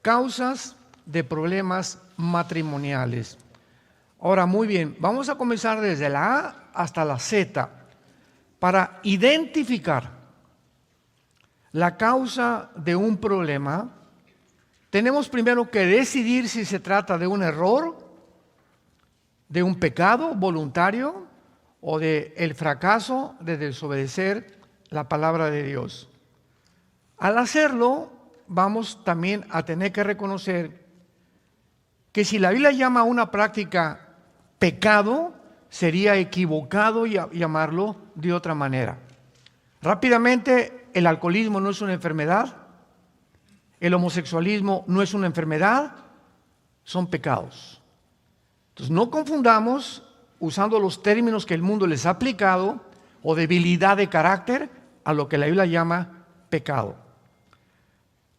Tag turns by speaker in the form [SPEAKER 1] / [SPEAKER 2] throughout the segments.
[SPEAKER 1] causas de problemas matrimoniales. Ahora, muy bien, vamos a comenzar desde la A hasta la Z para identificar la causa de un problema. Tenemos primero que decidir si se trata de un error, de un pecado voluntario o de el fracaso de desobedecer la palabra de Dios. Al hacerlo, vamos también a tener que reconocer que si la Biblia llama a una práctica pecado, sería equivocado llamarlo de otra manera. Rápidamente, el alcoholismo no es una enfermedad, el homosexualismo no es una enfermedad, son pecados. Entonces, no confundamos usando los términos que el mundo les ha aplicado o debilidad de carácter a lo que la Biblia llama pecado.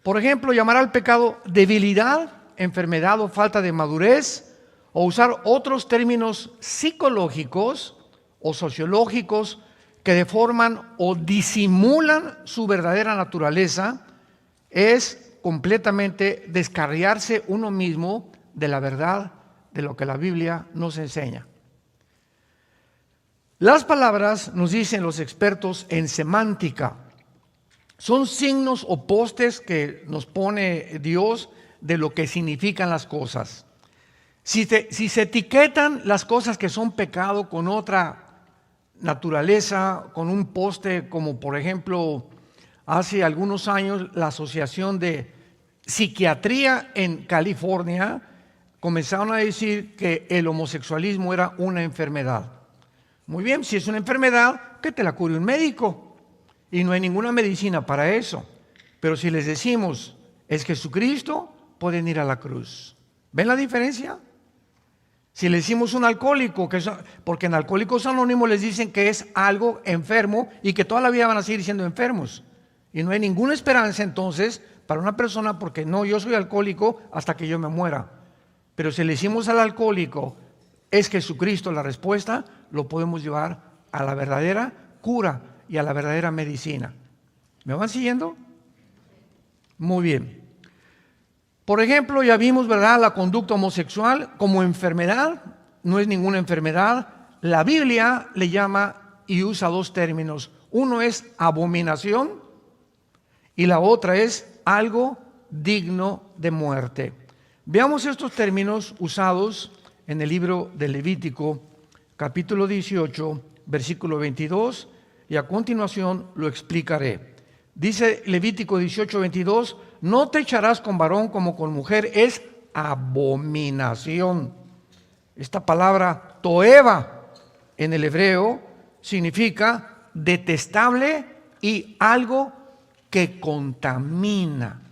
[SPEAKER 1] Por ejemplo, llamar al pecado debilidad, enfermedad o falta de madurez, o usar otros términos psicológicos o sociológicos que deforman o disimulan su verdadera naturaleza, es completamente descarriarse uno mismo de la verdad de lo que la Biblia nos enseña. Las palabras, nos dicen los expertos en semántica, son signos o postes que nos pone Dios de lo que significan las cosas. Si se etiquetan las cosas que son pecado con otra naturaleza, con un poste, como por ejemplo hace algunos años la Asociación de Psiquiatría en California comenzaron a decir que el homosexualismo era una enfermedad. Muy bien, si es una enfermedad, que te la cure un médico. Y no hay ninguna medicina para eso. Pero si les decimos, es Jesucristo, pueden ir a la cruz. ¿Ven la diferencia? Si le decimos un alcohólico, porque en Alcohólicos Anónimos les dicen que es algo enfermo y que toda la vida van a seguir siendo enfermos. Y no hay ninguna esperanza entonces para una persona porque no, yo soy alcohólico hasta que yo me muera. Pero si le decimos al alcohólico, es Jesucristo la respuesta, lo podemos llevar a la verdadera cura y a la verdadera medicina. ¿Me van siguiendo? Muy bien. Por ejemplo, ya vimos, ¿verdad?, la conducta homosexual como enfermedad, no es ninguna enfermedad. La Biblia le llama y usa dos términos. Uno es abominación y la otra es algo digno de muerte. Veamos estos términos usados en el libro de Levítico, capítulo 18, versículo 22, y a continuación lo explicaré. Dice Levítico 18, 22, no te echarás con varón como con mujer, es abominación. Esta palabra toeva en el hebreo significa detestable y algo que contamina.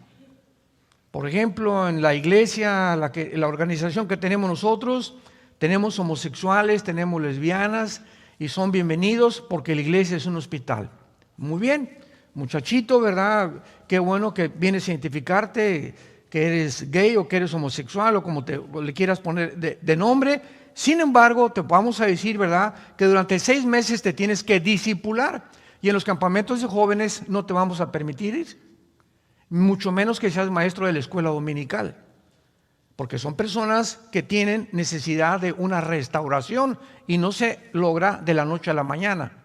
[SPEAKER 1] Por ejemplo, en la iglesia, la organización que tenemos nosotros, tenemos homosexuales, tenemos lesbianas y son bienvenidos porque la iglesia es un hospital. Muy bien. Muchachito, ¿verdad? Qué bueno que vienes a identificarte, que eres gay o que eres homosexual o como le quieras poner de nombre. Sin embargo, te vamos a decir, ¿verdad?, que durante 6 meses te tienes que discipular y en los campamentos de jóvenes no te vamos a permitir ir, mucho menos que seas maestro de la escuela dominical, porque son personas que tienen necesidad de una restauración y no se logra de la noche a la mañana.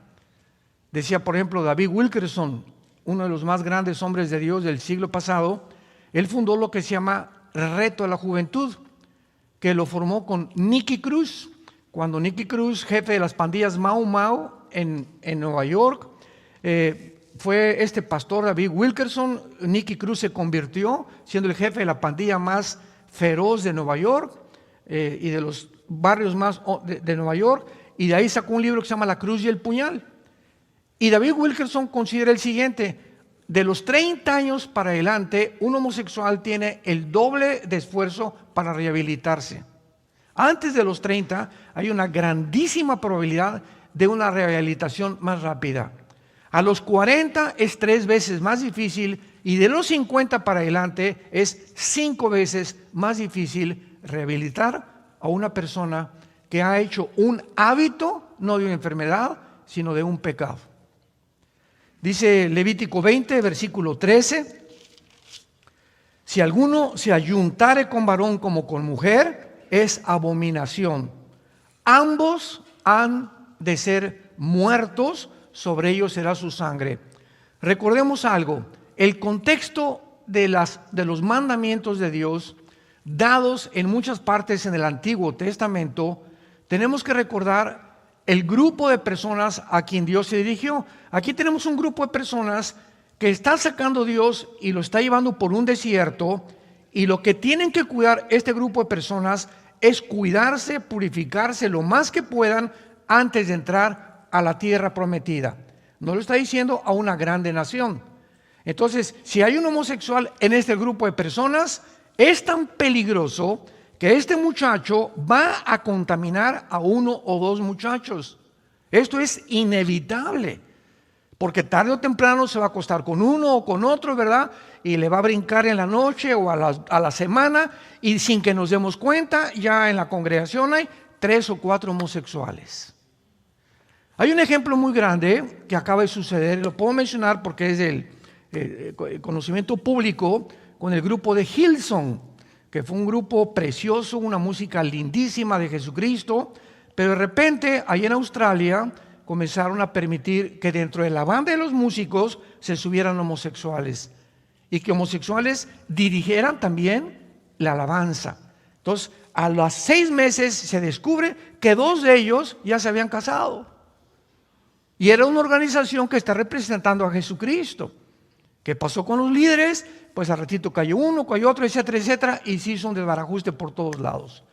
[SPEAKER 1] Decía, por ejemplo, David Wilkerson, uno de los más grandes hombres de Dios del siglo pasado, él fundó lo que se llama Reto de la Juventud, que lo formó con Nicky Cruz. Cuando Nicky Cruz, jefe de las pandillas Mau Mau en Nueva York, fue este pastor David Wilkerson, Nicky Cruz se convirtió siendo el jefe de la pandilla más feroz de Nueva York y de los barrios más de Nueva York, y de ahí sacó un libro que se llama La Cruz y el Puñal. Y David Wilkerson considera el siguiente: de los 30 años para adelante, un homosexual tiene el doble de esfuerzo para rehabilitarse. Antes de los 30 hay una grandísima probabilidad de una rehabilitación más rápida. A los 40 es 3 veces más difícil y de los 50 para adelante es 5 veces más difícil rehabilitar a una persona que ha hecho un hábito, no de una enfermedad, sino de un pecado. Dice Levítico 20, versículo 13, Si alguno se ayuntare con varón como con mujer, es abominación. Ambos han de ser muertos, sobre ellos será su sangre. Recordemos algo, el contexto de los mandamientos de Dios, dados en muchas partes en el Antiguo Testamento, tenemos que recordar el grupo de personas a quien Dios se dirigió. Aquí tenemos un grupo de personas que está sacando Dios y lo está llevando por un desierto, y lo que tienen que cuidar este grupo de personas es cuidarse, purificarse lo más que puedan antes de entrar a la tierra prometida. No lo está diciendo a una grande nación. Entonces, si hay un homosexual en este grupo de personas, es tan peligroso que este muchacho va a contaminar a uno o dos muchachos. Esto es inevitable, porque tarde o temprano se va a acostar con uno o con otro, ¿verdad? Y le va a brincar en la noche o a la semana, y sin que nos demos cuenta, ya en la congregación hay 3 o 4 homosexuales. Hay un ejemplo muy grande que acaba de suceder, lo puedo mencionar porque es del conocimiento público, con el grupo de Hillsong, que fue un grupo precioso, una música lindísima de Jesucristo, pero de repente, allá en Australia, comenzaron a permitir que dentro de la banda de los músicos se subieran homosexuales, y que homosexuales dirigieran también la alabanza. Entonces, a los 6 meses se descubre que 2 de ellos ya se habían casado. Y era una organización que está representando a Jesucristo. ¿Qué pasó con los líderes? Pues al ratito cayó uno, cayó otro, etcétera, etcétera, y se hizo un desbarajuste por todos lados.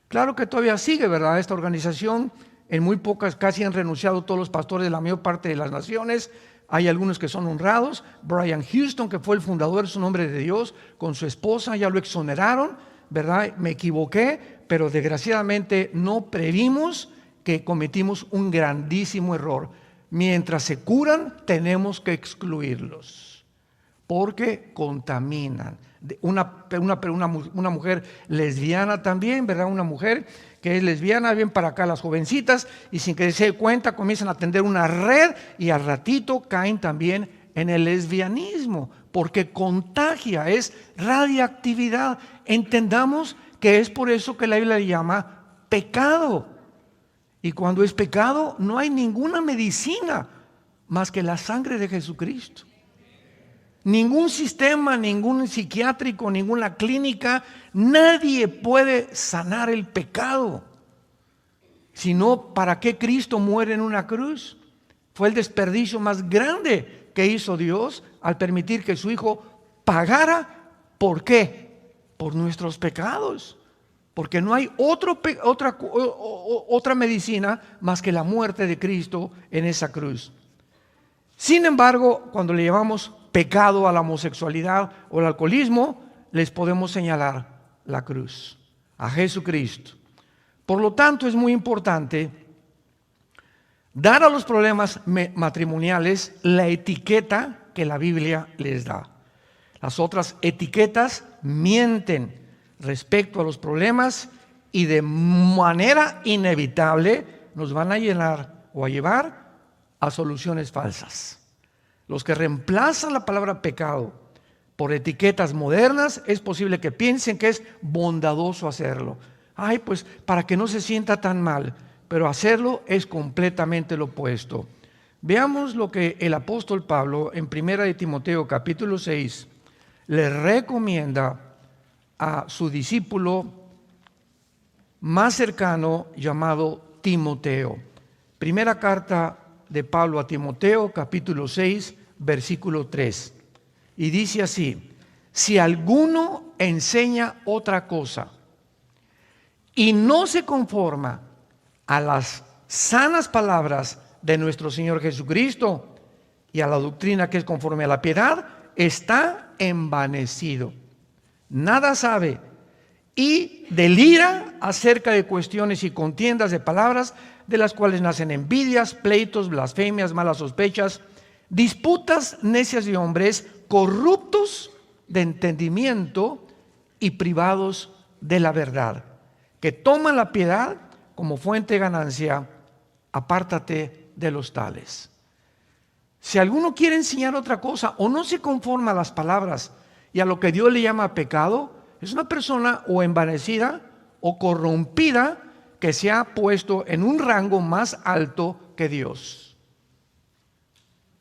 [SPEAKER 1] Claro que todavía sigue, ¿verdad? Esta organización, en muy pocas, casi han renunciado todos los pastores de la mayor parte de las naciones. Hay algunos que son honrados. Brian Houston, que fue el fundador, es un hombre de Dios, con su esposa, ya lo exoneraron, ¿verdad? Me equivoqué, pero desgraciadamente no previmos que cometimos un grandísimo error. Mientras se curan, tenemos que excluirlos, porque contaminan. Una mujer lesbiana también, ¿verdad? Una mujer que es lesbiana, bien para acá las jovencitas, y sin que se dé cuenta comienzan a tender una red, y al ratito caen también en el lesbianismo, porque contagia, es radiactividad. Entendamos que es por eso que la Biblia le llama pecado. Y cuando es pecado, no hay ninguna medicina más que la sangre de Jesucristo. Ningún sistema, ningún psiquiátrico, ninguna clínica, nadie puede sanar el pecado. Sino, ¿para qué Cristo muere en una cruz? Fue el desperdicio más grande que hizo Dios al permitir que su Hijo pagara. ¿Por qué? Por nuestros pecados. Porque no hay otra medicina más que la muerte de Cristo en esa cruz. Sin embargo, cuando le llamamos pecado a la homosexualidad o al alcoholismo, les podemos señalar la cruz, a Jesucristo. Por lo tanto, es muy importante dar a los problemas matrimoniales la etiqueta que la Biblia les da. Las otras etiquetas mienten respecto a los problemas y de manera inevitable nos van a llenar o a llevar a soluciones falsas. Los que reemplazan la palabra pecado por etiquetas modernas, es posible que piensen que es bondadoso hacerlo. Ay, pues para que no se sienta tan mal, pero hacerlo es completamente lo opuesto. Veamos lo que el apóstol Pablo en 1 de Timoteo capítulo 6 le recomienda a su discípulo más cercano llamado Timoteo. Primera carta de Pablo a Timoteo, capítulo 6, versículo 3. Y dice así: si alguno enseña otra cosa y no se conforma a las sanas palabras de nuestro Señor Jesucristo y a la doctrina que es conforme a la piedad, está envanecido. Nada sabe y delira acerca de cuestiones y contiendas de palabras, de las cuales nacen envidias, pleitos, blasfemias, malas sospechas, disputas necias de hombres, corruptos de entendimiento y privados de la verdad, que toman la piedad como fuente de ganancia. Apártate de los tales. Si alguno quiere enseñar otra cosa o no se conforma a las palabras y a lo que Dios le llama pecado, es una persona o envanecida o corrompida que se ha puesto en un rango más alto que Dios.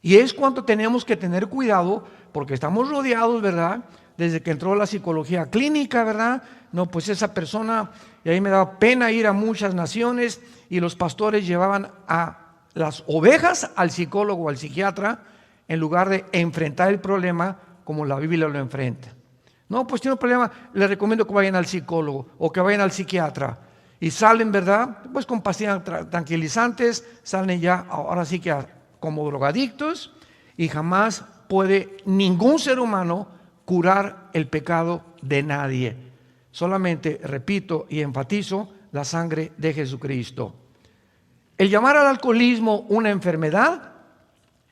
[SPEAKER 1] Y es cuando tenemos que tener cuidado, porque estamos rodeados, ¿verdad? Desde que entró la psicología clínica, ¿verdad? No, pues esa persona, y ahí me daba pena ir a muchas naciones y los pastores llevaban a las ovejas al psicólogo o al psiquiatra en lugar de enfrentar el problema como la Biblia lo enfrenta. No, pues tiene un problema, les recomiendo que vayan al psicólogo o que vayan al psiquiatra. Y salen, ¿verdad? Pues con pastillas tranquilizantes, salen ya, ahora sí que como drogadictos, y jamás puede ningún ser humano curar el pecado de nadie. Solamente, repito y enfatizo, la sangre de Jesucristo. El llamar al alcoholismo una enfermedad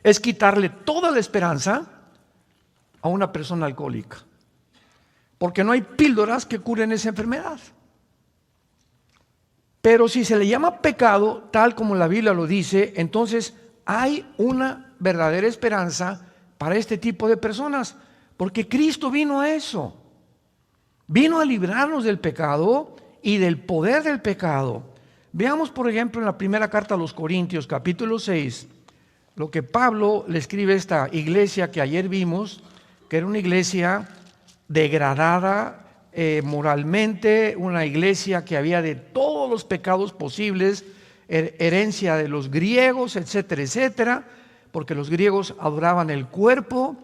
[SPEAKER 1] es quitarle toda la esperanza a una persona alcohólica, porque no hay píldoras que curen esa enfermedad. Pero si se le llama pecado, tal como la Biblia lo dice, entonces hay una verdadera esperanza para este tipo de personas, porque Cristo vino a eso. Vino a librarnos del pecado y del poder del pecado. Veamos, por ejemplo, en la primera carta a los Corintios, capítulo 6, lo que Pablo le escribe a esta iglesia que ayer vimos, que era una iglesia degradada moralmente, una iglesia que había de todos los pecados posibles, herencia de los griegos, etcétera, etcétera, porque los griegos adoraban el cuerpo,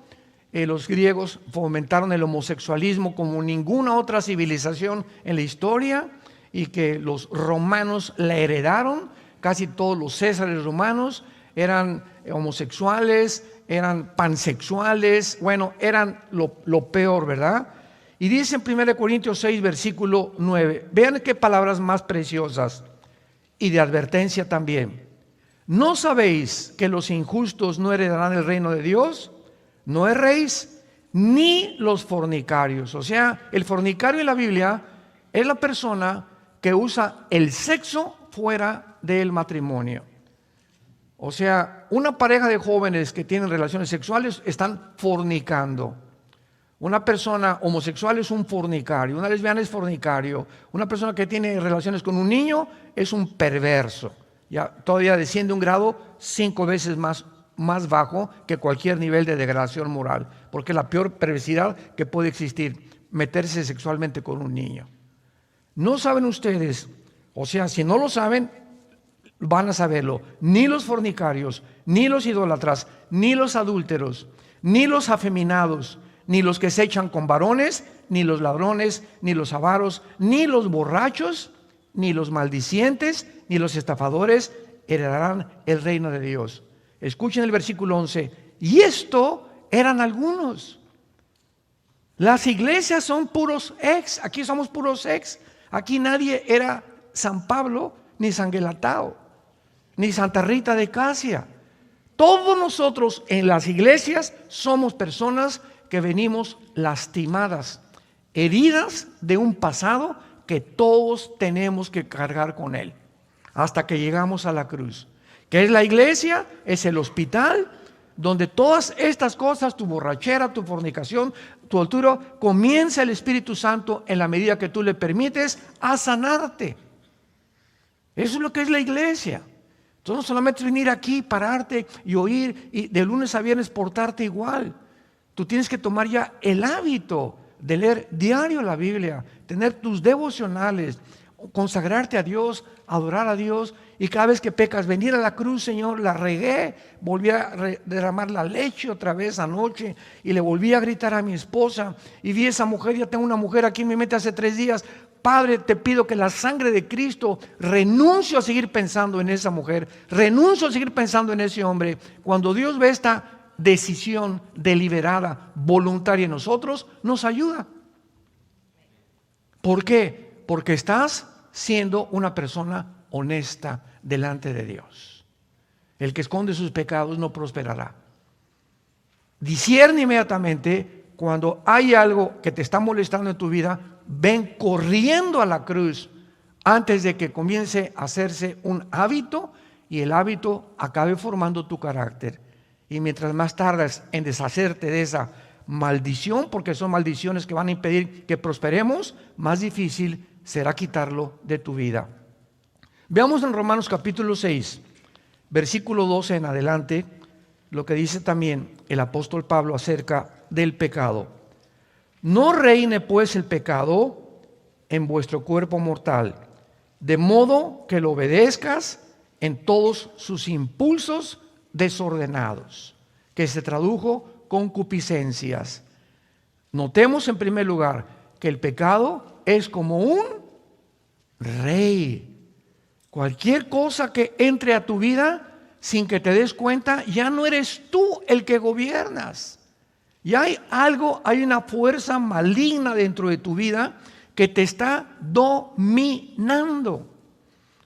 [SPEAKER 1] los griegos fomentaron el homosexualismo como ninguna otra civilización en la historia, y que los romanos la heredaron. Casi todos los césares romanos eran homosexuales, eran pansexuales, bueno, eran lo peor, ¿verdad? Y dice en 1 Corintios 6, versículo 9, vean qué palabras más preciosas y de advertencia también. ¿No sabéis que los injustos no heredarán el reino de Dios? No erréis, ni los fornicarios. O sea, el fornicario en la Biblia es la persona que usa el sexo fuera del matrimonio. O sea, una pareja de jóvenes que tienen relaciones sexuales están fornicando. Una persona homosexual es un fornicario, una lesbiana es fornicario, una persona que tiene relaciones con un niño es un perverso. Ya todavía desciende un grado 5 veces más bajo que cualquier nivel de degradación moral, porque es la peor perversidad que puede existir, meterse sexualmente con un niño. ¿No saben ustedes? O sea, si no lo saben, van a saberlo. Ni los fornicarios, ni los idólatras, ni los adúlteros, ni los afeminados, ni los que se echan con varones, ni los ladrones, ni los avaros, ni los borrachos, ni los maldicientes, ni los estafadores heredarán el reino de Dios. Escuchen el versículo 11. Y esto eran algunos. Las iglesias son puros ex. Aquí somos puros ex. Aquí nadie era San Pablo, ni San Gelatao, ni Santa Rita de Casia. Todos nosotros en las iglesias somos personas que venimos lastimadas, heridas de un pasado que todos tenemos que cargar con él, hasta que llegamos a la cruz. ¿Qué es la iglesia? Es el hospital donde todas estas cosas, tu borrachera, tu fornicación, tu adulterio, comienza el Espíritu Santo en la medida que tú le permites a sanarte. Eso es lo que es la iglesia. Entonces no solamente venir aquí, pararte y oír y de lunes a viernes portarte igual. Tú tienes que tomar ya el hábito de leer diario la Biblia, tener tus devocionales, consagrarte a Dios, adorar a Dios, y cada vez que pecas, venir a la cruz, Señor, la regué, volví a derramar la leche otra vez anoche, y le volví a gritar a mi esposa, y vi a esa mujer, ya tengo una mujer aquí en mi mente hace 3 días, Padre, te pido que la sangre de Cristo, renuncio a seguir pensando en esa mujer, renuncio a seguir pensando en ese hombre. Cuando Dios ve esta decisión deliberada, voluntaria en nosotros, nos ayuda. ¿Por qué? Porque estás siendo una persona honesta delante de Dios. El que esconde sus pecados no prosperará. Discierne inmediatamente cuando hay algo que te está molestando en tu vida, ven corriendo a la cruz antes de que comience a hacerse un hábito y el hábito acabe formando tu carácter. Y mientras más tardas en deshacerte de esa maldición, porque son maldiciones que van a impedir que prosperemos, más difícil será quitarlo de tu vida. Veamos en Romanos capítulo 6, versículo 12 en adelante, lo que dice también el apóstol Pablo acerca del pecado. No reine pues el pecado en vuestro cuerpo mortal, de modo que lo obedezcas en todos sus impulsos desordenados, que se tradujo concupiscencias. Notemos en primer lugar que el pecado es como un rey. Cualquier cosa que entre a tu vida sin que te des cuenta, ya no eres tú el que gobiernas. Ya hay una fuerza maligna dentro de tu vida que te está dominando,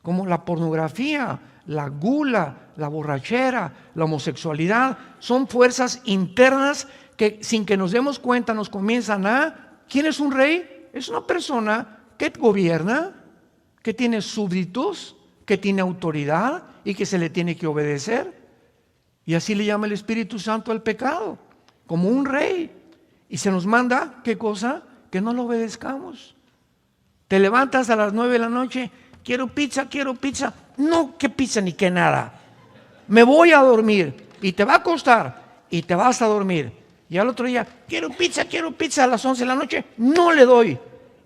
[SPEAKER 1] como la pornografía, la gula, la borrachera, la homosexualidad. Son fuerzas internas que sin que nos demos cuenta nos comienzan a... ¿Quién es un rey? Es una persona que gobierna, que tiene súbditos, que tiene autoridad y que se le tiene que obedecer. Y así le llama el Espíritu Santo al pecado, como un rey. Y se nos manda, ¿qué cosa? Que no lo obedezcamos. Te levantas a las 9 de la noche, quiero pizza. No, qué pizza ni qué nada. Me voy a dormir. Y te va a costar y te vas a dormir. Y al otro día, quiero pizza a las 11 de la noche, no le doy.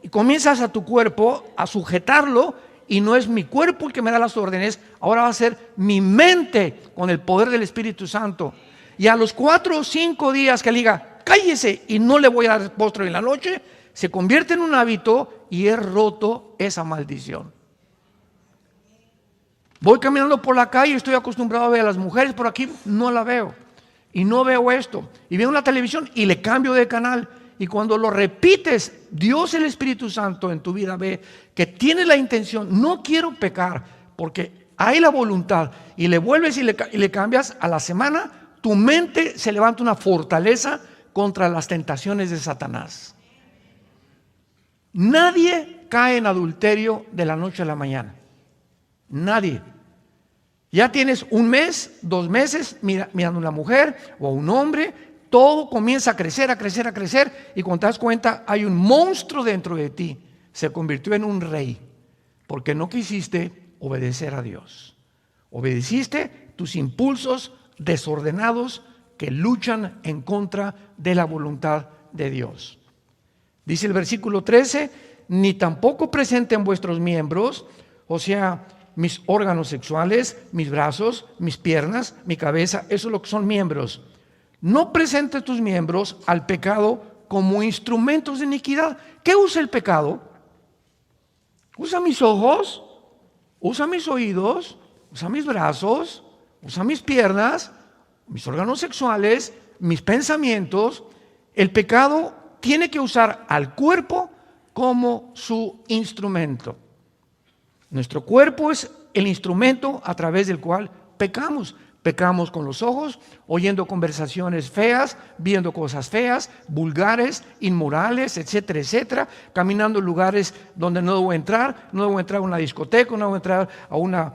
[SPEAKER 1] Y comienzas a tu cuerpo a sujetarlo, y no es mi cuerpo el que me da las órdenes, ahora va a ser mi mente con el poder del Espíritu Santo. Y a los 4 o 5 días que le diga, cállese y no le voy a dar postre en la noche, se convierte en un hábito y he roto esa maldición. Voy caminando por la calle, estoy acostumbrado a ver a las mujeres por aquí, no la veo. Y no veo esto. Y veo la televisión y le cambio de canal. Y cuando lo repites, Dios, el Espíritu Santo en tu vida ve que tienes la intención, no quiero pecar, porque hay la voluntad, y le vuelves y le cambias, a la semana tu mente se levanta una fortaleza contra las tentaciones de Satanás. Nadie cae en adulterio de la noche a la mañana. Nadie. Ya tienes 1 mes, 2 meses mirando a una mujer o a un hombre, todo comienza a crecer, y cuando te das cuenta hay un monstruo dentro de ti. Se convirtió en un rey porque no quisiste obedecer a Dios. Obedeciste tus impulsos desordenados que luchan en contra de la voluntad de Dios. Dice el versículo 13, ni tampoco presenten vuestros miembros, o sea, mis órganos sexuales, mis brazos, mis piernas, mi cabeza, eso es lo que son miembros. No presentes tus miembros al pecado como instrumentos de iniquidad. ¿Qué usa el pecado? Usa mis ojos, usa mis oídos, usa mis brazos, usa mis piernas, mis órganos sexuales, mis pensamientos. El pecado tiene que usar al cuerpo como su instrumento. Nuestro cuerpo es el instrumento a través del cual pecamos. Pecamos con los ojos, oyendo conversaciones feas, viendo cosas feas, vulgares, inmorales, etcétera, etcétera. Caminando en lugares donde no debo entrar. No debo entrar a una discoteca, no debo entrar a una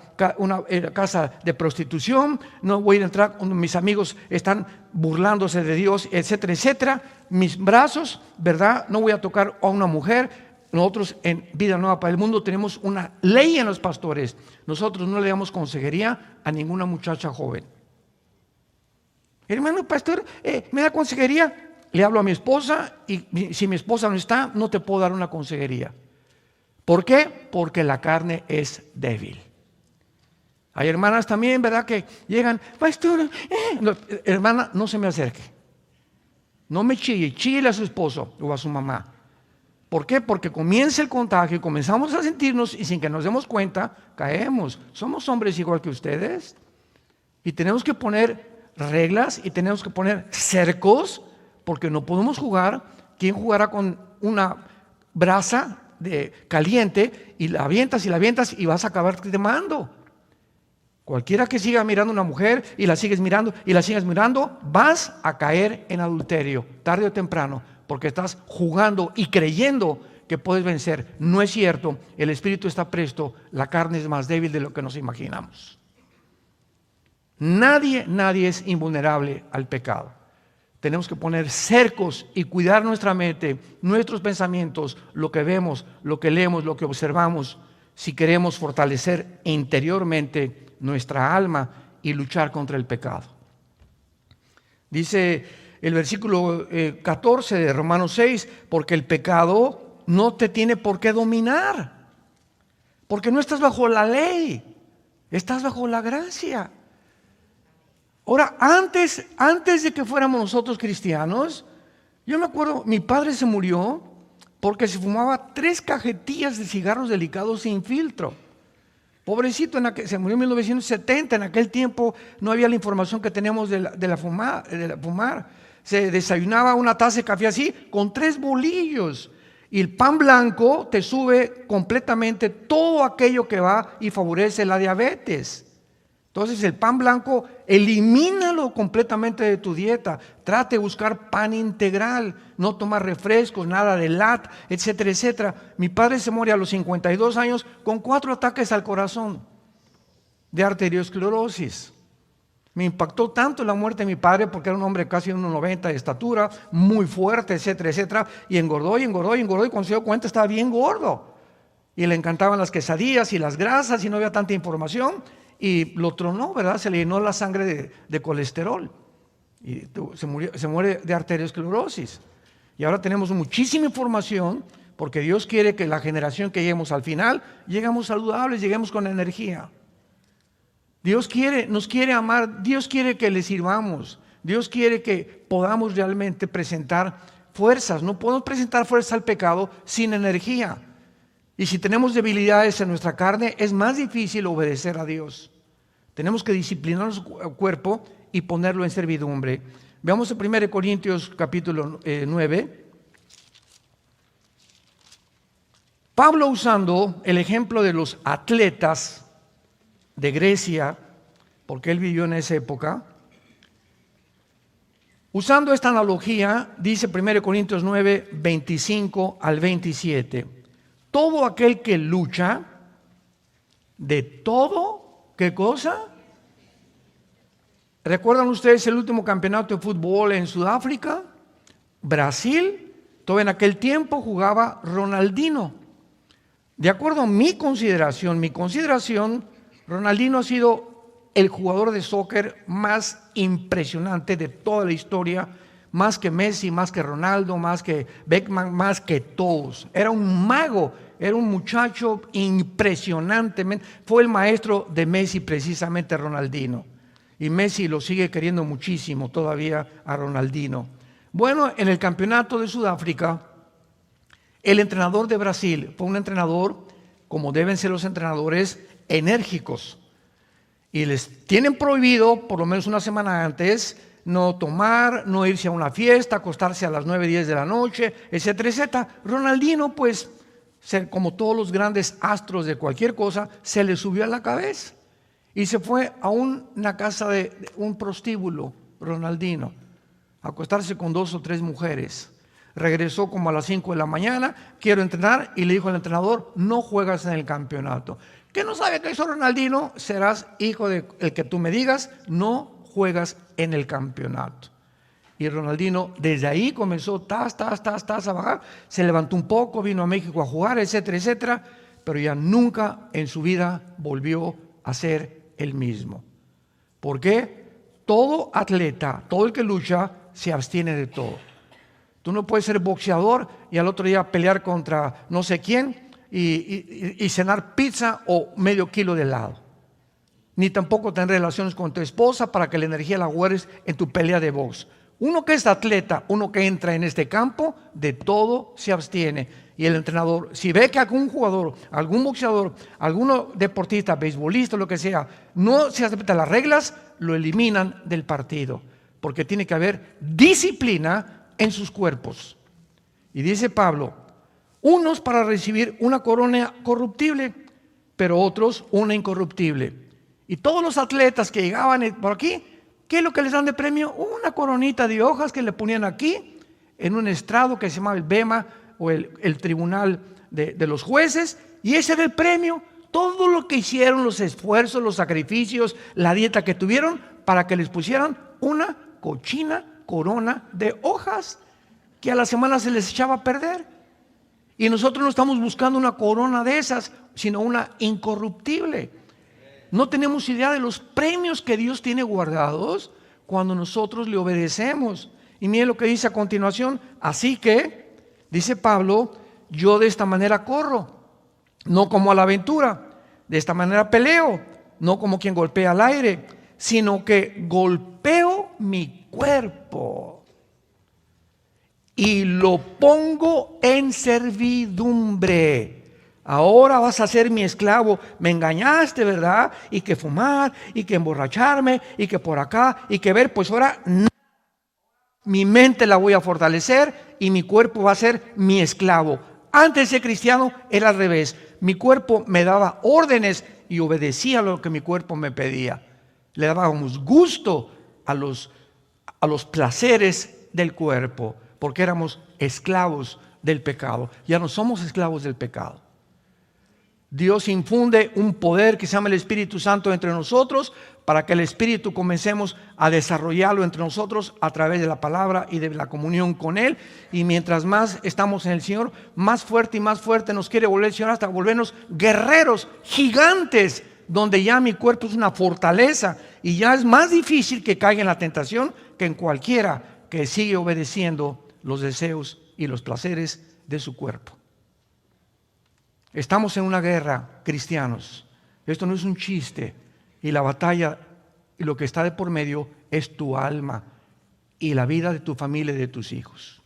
[SPEAKER 1] casa de prostitución. No voy a entrar cuando mis amigos están burlándose de Dios, etcétera, etcétera. Mis brazos, ¿verdad? No voy a tocar a una mujer. Nosotros en Vida Nueva para el Mundo tenemos una ley en los pastores. Nosotros no le damos consejería a ninguna muchacha joven. Hermano pastor, ¿me da consejería? Le hablo a mi esposa y si mi esposa no está, no te puedo dar una consejería. ¿Por qué? Porque la carne es débil. Hay hermanas también, ¿verdad? Que llegan, pastor, no, hermana, no se me acerque. No me chille a su esposo o a su mamá. ¿Por qué? Porque comienza el contagio y comenzamos a sentirnos y sin que nos demos cuenta, caemos. Somos hombres igual que ustedes y tenemos que poner reglas y tenemos que poner cercos porque no podemos jugar. ¿Quién jugará con una brasa caliente y la avientas y vas a acabar quemando? Cualquiera que siga mirando a una mujer y la sigues mirando, vas a caer en adulterio tarde o temprano. Porque estás jugando y creyendo que puedes vencer. No es cierto, el espíritu está presto, la carne es más débil de lo que nos imaginamos. Nadie es invulnerable al pecado. tenemos que poner cercos y cuidar nuestra mente, nuestros pensamientos, lo que vemos, lo que leemos, lo que observamos, si queremos fortalecer interiormente nuestra alma y luchar contra el pecado. Dice el versículo 14 de Romanos 6, porque el pecado no te tiene por qué dominar, porque no estás bajo la ley, estás bajo la gracia. Ahora, antes de que fuéramos nosotros cristianos, yo me acuerdo, mi padre se murió porque se fumaba 3 cajetillas de cigarros delicados sin filtro. Pobrecito, se murió en 1970, en aquel tiempo no había la información que tenemos de la fumar. Se desayunaba una taza de café así, con 3 bolillos. Y el pan blanco te sube completamente todo aquello que va y favorece la diabetes. Entonces el pan blanco, elimínalo completamente de tu dieta. Trate de buscar pan integral, no tomar refrescos, nada de lat, etcétera, etcétera. Mi padre se muere a los 52 años con 4 ataques al corazón de arteriosclerosis. Me impactó tanto la muerte de mi padre porque era un hombre casi 1,90 de estatura, muy fuerte, etcétera, etcétera. Y engordó, y cuando se dio cuenta estaba bien gordo. Y le encantaban las quesadillas y las grasas y no había tanta información. Y lo tronó, ¿verdad? Se le llenó la sangre de colesterol. Y se muere de arteriosclerosis. Y ahora tenemos muchísima información porque Dios quiere que la generación que lleguemos al final, lleguemos saludables, lleguemos con energía. Dios nos quiere amar, Dios quiere que le sirvamos. Dios quiere que podamos realmente presentar fuerzas. No podemos presentar fuerza al pecado sin energía. Y si tenemos debilidades en nuestra carne, es más difícil obedecer a Dios. Tenemos que disciplinar nuestro cuerpo y ponerlo en servidumbre. Veamos en 1 Corintios capítulo 9. Pablo, usando el ejemplo de los atletas de Grecia, porque él vivió en esa época, usando esta analogía, dice 1 Corintios 9, 25 al 27. Todo aquel que lucha, de todo, ¿qué cosa? ¿Recuerdan ustedes el último campeonato de fútbol en Sudáfrica? Brasil, todo en aquel tiempo jugaba Ronaldinho. De acuerdo a mi consideración, Ronaldinho ha sido el jugador de soccer más impresionante de toda la historia, más que Messi, más que Ronaldo, más que Beckham, más que todos. Era un mago, era un muchacho impresionante. Fue el maestro de Messi precisamente Ronaldinho. Y Messi lo sigue queriendo muchísimo todavía a Ronaldinho. Bueno, en el campeonato de Sudáfrica, el entrenador de Brasil fue un entrenador, como deben ser los entrenadores, enérgicos. Y les tienen prohibido, por lo menos una semana antes, no tomar, no irse a una fiesta, acostarse a las 9, 10 de la noche, etcétera, etcétera. Ronaldinho, pues, como todos los grandes astros de cualquier cosa, se le subió a la cabeza y se fue a una casa de un prostíbulo, Ronaldinho, a acostarse con 2 o 3 mujeres. Regresó como a las 5 de la mañana, quiero entrenar, y le dijo al entrenador, no juegas en el campeonato. ¿Qué no sabe qué hizo Ronaldinho? Serás hijo de el que tú me digas, no juegas en el campeonato. Y Ronaldinho desde ahí comenzó a bajar, se levantó un poco, vino a México a jugar, etcétera, etcétera, pero ya nunca en su vida volvió a ser el mismo. ¿Por qué? Todo atleta, todo el que lucha, se abstiene de todo. Tú no puedes ser boxeador y al otro día pelear contra no sé quién y cenar pizza o medio kilo de helado. Ni tampoco tener relaciones con tu esposa para que la energía la guardes en tu pelea de box. Uno que es atleta, uno que entra en este campo, de todo se abstiene. Y el entrenador, si ve que algún jugador, algún boxeador, algún deportista, beisbolista, lo que sea, no se acepta las reglas, lo eliminan del partido. Porque tiene que haber disciplina en sus cuerpos. Y dice Pablo, unos para recibir una corona corruptible, pero otros una incorruptible. Y todos los atletas que llegaban por aquí, ¿qué es lo que les dan de premio? Una coronita de hojas que le ponían aquí, en un estrado que se llamaba el bema, o el tribunal de los jueces, y ese era el premio. Todo lo que hicieron, los esfuerzos, los sacrificios, la dieta que tuvieron, para que les pusieran una cochina corona de hojas que a la semana se les echaba a perder. Y nosotros no estamos buscando una corona de esas, sino una incorruptible. No tenemos idea de los premios que Dios tiene guardados cuando nosotros le obedecemos. Y miren lo que dice a continuación. Así que, dice Pablo, yo de esta manera corro, no como a la aventura. De esta manera peleo, no como quien golpea al aire, sino que golpeo mi cuerpo y lo pongo en servidumbre. Ahora vas a ser mi esclavo. Me engañaste, ¿verdad? Y que fumar, y que emborracharme, y que por acá, y que ver, pues ahora no. Mi mente la voy a fortalecer y mi cuerpo va a ser mi esclavo. Antes de ser cristiano era al revés. Mi cuerpo me daba órdenes y obedecía lo que mi cuerpo me pedía. Le dábamos gusto a los placeres del cuerpo, porque éramos esclavos del pecado. Ya no somos esclavos del pecado. Dios infunde un poder que se llama el Espíritu Santo entre nosotros, para que el Espíritu comencemos a desarrollarlo entre nosotros a través de la palabra y de la comunión con Él. Y mientras más estamos en el Señor, más fuerte y más fuerte nos quiere volver el Señor, hasta volvernos guerreros gigantes, donde ya mi cuerpo es una fortaleza y ya es más difícil que caiga en la tentación que en cualquiera que sigue obedeciendo los deseos y los placeres de su cuerpo. Estamos en una guerra, cristianos. Esto no es un chiste. Y la batalla y lo que está de por medio es tu alma y la vida de tu familia y de tus hijos.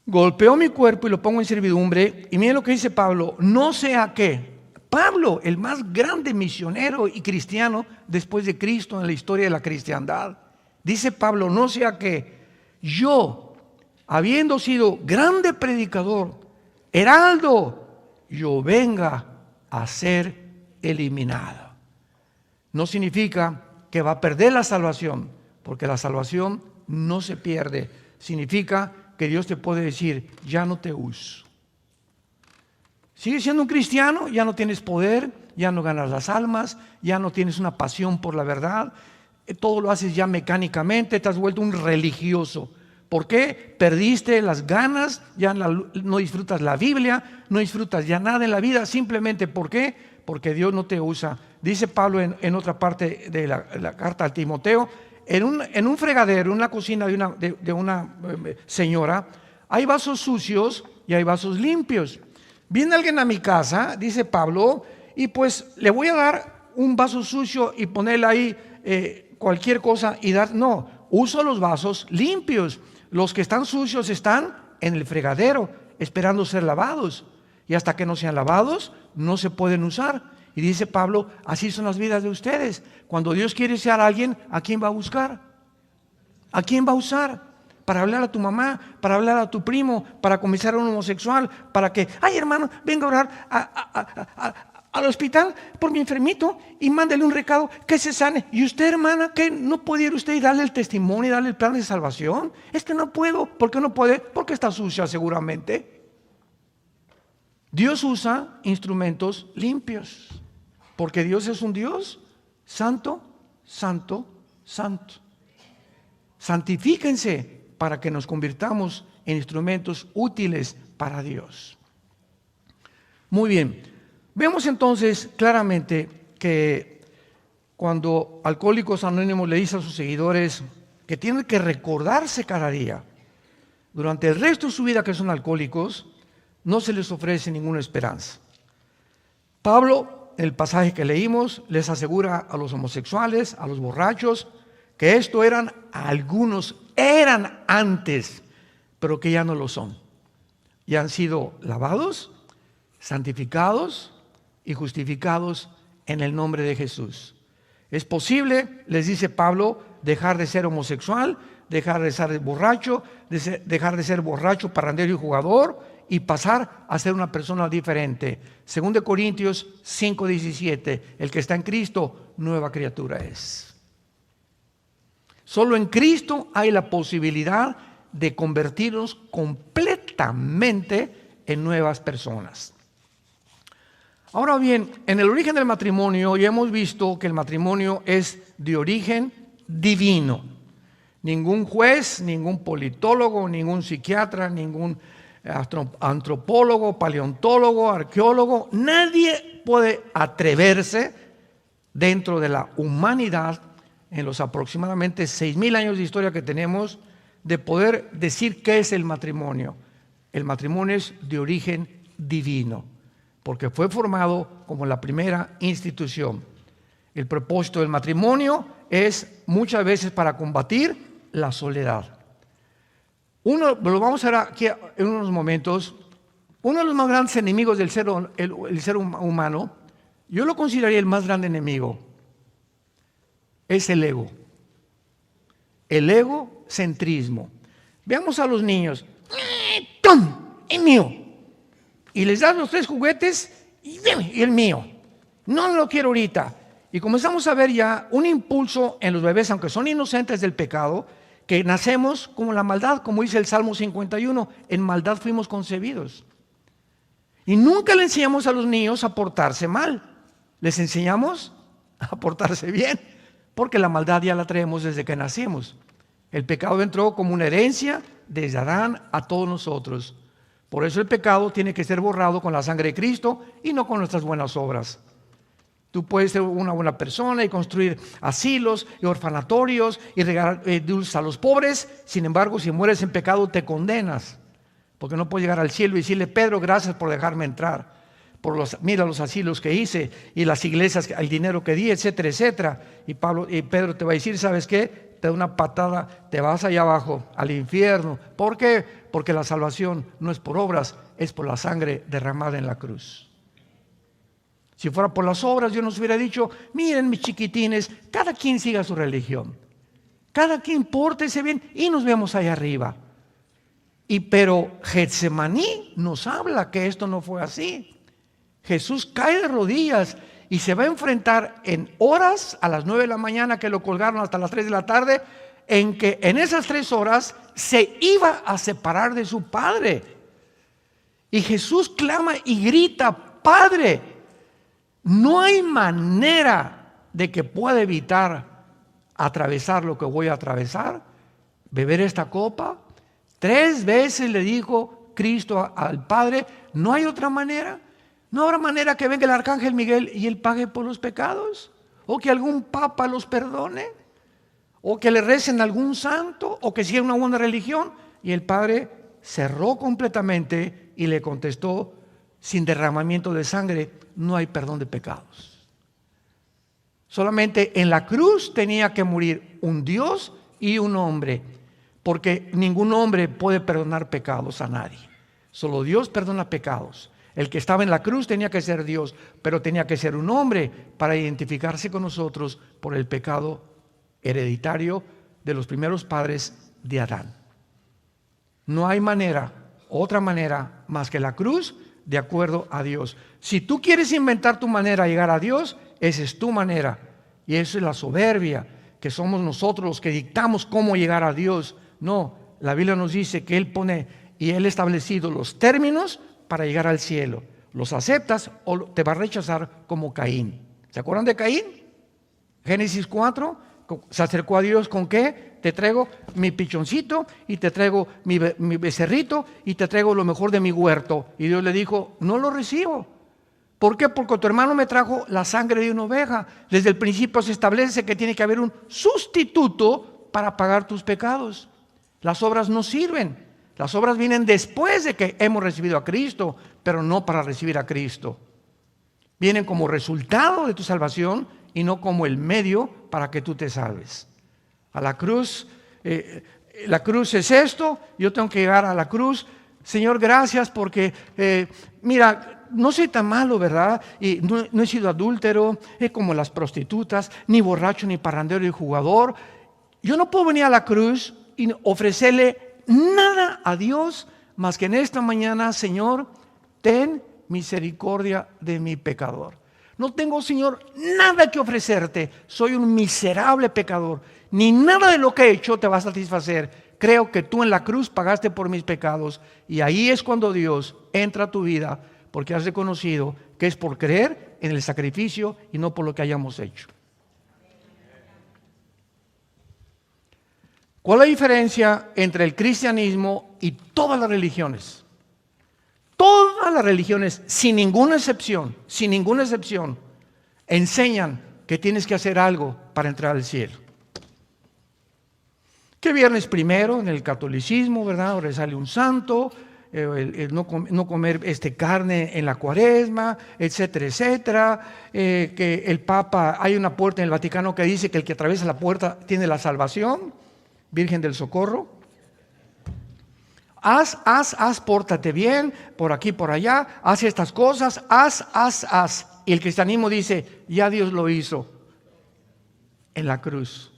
[SPEAKER 1] Golpeo mi cuerpo y lo pongo en servidumbre. Y miren lo que dice Pablo. No sea que Pablo, el más grande misionero y cristiano después de Cristo en la historia de la cristiandad, dice Pablo, no sea que yo, habiendo sido grande predicador, heraldo, yo venga a ser eliminado. No significa que va a perder la salvación, porque la salvación no se pierde. Significa que Dios te puede decir, ya no te uso. Sigues siendo un cristiano, ya no tienes poder, ya no ganas las almas, ya no tienes una pasión por la verdad, todo lo haces ya mecánicamente, te has vuelto un religioso. ¿Por qué? Perdiste las ganas, ya no disfrutas la Biblia, no disfrutas ya nada en la vida. Simplemente, ¿por qué? Porque Dios no te usa. Dice Pablo en otra parte de la carta a Timoteo, en un fregadero, en una cocina de una señora, hay vasos sucios y hay vasos limpios. Viene alguien a mi casa, dice Pablo, y pues le voy a dar un vaso sucio y ponerle ahí cualquier cosa y dar. No, uso los vasos limpios. Los que están sucios están en el fregadero esperando ser lavados, y hasta que no sean lavados no se pueden usar. Y dice Pablo, así son las vidas de ustedes. Cuando Dios quiere usar a alguien, ¿a quién va a buscar? ¿A quién va a usar? Para hablar a tu mamá, para hablar a tu primo, para convencer a un homosexual, para que, ay hermano, venga a orar al hospital por mi enfermito y mándale un recado que se sane. Y usted, hermana, ¿qué? ¿No puede ir usted y darle el testimonio y darle el plan de salvación? Es que no puedo. ¿Por qué no puede? Porque está sucia seguramente. Dios usa instrumentos limpios, porque Dios es un Dios santo, santo, santo. Santifíquense para que nos convirtamos en instrumentos útiles para Dios. Muy bien. Vemos entonces claramente que cuando Alcohólicos Anónimos le dice a sus seguidores que tienen que recordarse cada día, durante el resto de su vida que son alcohólicos, no se les ofrece ninguna esperanza. Pablo, en el pasaje que leímos, les asegura a los homosexuales, a los borrachos, que esto algunos eran antes, pero que ya no lo son. Ya han sido lavados, santificados y justificados en el nombre de Jesús. Es posible, les dice Pablo, dejar de ser homosexual, dejar de ser borracho, dejar de ser borracho, parrandero y jugador, y pasar a ser una persona diferente. 2 Corintios 5:17, el que está en Cristo, nueva criatura es. Solo en Cristo hay la posibilidad de convertirnos completamente en nuevas personas. Ahora bien, en el origen del matrimonio ya hemos visto que el matrimonio es de origen divino. Ningún juez, ningún politólogo, ningún psiquiatra, ningún antropólogo, paleontólogo, arqueólogo, nadie puede atreverse dentro de la humanidad, en los aproximadamente 6,000 años de historia que tenemos, de poder decir qué es el matrimonio. El matrimonio es de origen divino, porque fue formado como la primera institución. El propósito del matrimonio es muchas veces para combatir la soledad. Lo vamos a ver aquí en unos momentos. Uno de los más grandes enemigos del el ser humano, yo lo consideraría el más grande enemigo, es el ego. El egocentrismo. Veamos a los niños. ¡Tom! Es mío. Y les das los 3 juguetes y el mío. No lo quiero ahorita. Y comenzamos a ver ya un impulso en los bebés, aunque son inocentes del pecado, que nacemos como la maldad, como dice el Salmo 51, en maldad fuimos concebidos. Y nunca le enseñamos a los niños a portarse mal, les enseñamos a portarse bien, porque la maldad ya la traemos desde que nacimos. El pecado entró como una herencia desde Adán a todos nosotros. Por eso el pecado tiene que ser borrado con la sangre de Cristo y no con nuestras buenas obras. Tú puedes ser una buena persona y construir asilos y orfanatorios y regalar dulces a los pobres. Sin embargo, si mueres en pecado, te condenas. Porque no puedes llegar al cielo y decirle: Pedro, gracias por dejarme entrar. Mira los asilos que hice y las iglesias, el dinero que di, etcétera, etcétera. Y Pedro te va a decir: ¿sabes qué? Te da una patada, te vas allá abajo, al infierno. ¿Por qué? Porque la salvación no es por obras, es por la sangre derramada en la cruz. Si fuera por las obras, Dios nos hubiera dicho: miren, mis chiquitines, cada quien siga su religión, cada quien pórtese bien y nos vemos allá arriba. Pero Getsemaní nos habla que esto no fue así. Jesús cae de rodillas y se va a enfrentar en horas, a las 9 de la mañana que lo colgaron hasta las 3 de la tarde, en que en esas 3 horas se iba a separar de su Padre. Y Jesús clama y grita: Padre, no hay manera de que pueda evitar atravesar lo que voy a atravesar, beber esta copa. 3 veces le dijo Cristo al Padre: no hay otra manera. No habrá manera que venga el arcángel Miguel y él pague por los pecados, o que algún papa los perdone, o que le recen a algún santo, o que siga una buena religión. Y el Padre cerró completamente y le contestó: sin derramamiento de sangre no hay perdón de pecados. Solamente en la cruz tenía que morir un Dios y un hombre, porque ningún hombre puede perdonar pecados a nadie. Solo Dios perdona pecados. El que estaba en la cruz tenía que ser Dios, pero tenía que ser un hombre para identificarse con nosotros por el pecado hereditario de los primeros padres de Adán. No hay manera, otra manera más que la cruz, de acuerdo a Dios. Si tú quieres inventar tu manera de llegar a Dios, esa es tu manera. Y eso es la soberbia, que somos nosotros los que dictamos cómo llegar a Dios. No, la Biblia nos dice que Él pone y Él ha establecido los términos para llegar al cielo. ¿Los aceptas o te va a rechazar como Caín? ¿Se acuerdan de Caín? Génesis 4, se acercó a Dios ¿con qué? Te traigo mi pichoncito y te traigo mi becerrito y te traigo lo mejor de mi huerto. Y Dios le dijo: no lo recibo. ¿Por qué? Porque tu hermano me trajo la sangre de una oveja. Desde el principio se establece que tiene que haber un sustituto para pagar tus pecados. Las obras no sirven. Las obras vienen después de que hemos recibido a Cristo, pero no para recibir a Cristo. Vienen como resultado de tu salvación y no como el medio para que tú te salves. A la cruz, la cruz es esto, yo tengo que llegar a la cruz. Señor, gracias porque, mira, no soy tan malo, ¿verdad? Y no he sido adúltero, como las prostitutas, ni borracho, ni parrandero, ni jugador. Yo no puedo venir a la cruz y ofrecerle nada a Dios más que en esta mañana: Señor, ten misericordia de mi pecador. No tengo, Señor, nada que ofrecerte. Soy un miserable pecador. Ni nada de lo que he hecho te va a satisfacer. Creo que tú en la cruz pagaste por mis pecados. Y ahí es cuando Dios entra a tu vida, porque has reconocido que es por creer en el sacrificio y no por lo que hayamos hecho. ¿Cuál es la diferencia entre el cristianismo y todas las religiones? Todas las religiones, sin ninguna excepción, enseñan que tienes que hacer algo para entrar al cielo. Que viernes primero en el catolicismo, ¿verdad? Ahora sale un santo, el no comer carne en la cuaresma, etcétera, etcétera. Que el Papa, hay una puerta en el Vaticano que dice que el que atraviesa la puerta tiene la salvación, Virgen del Socorro. Haz, pórtate bien, por aquí, por allá, haz estas cosas, haz. Y el cristianismo dice, ya Dios lo hizo en la cruz.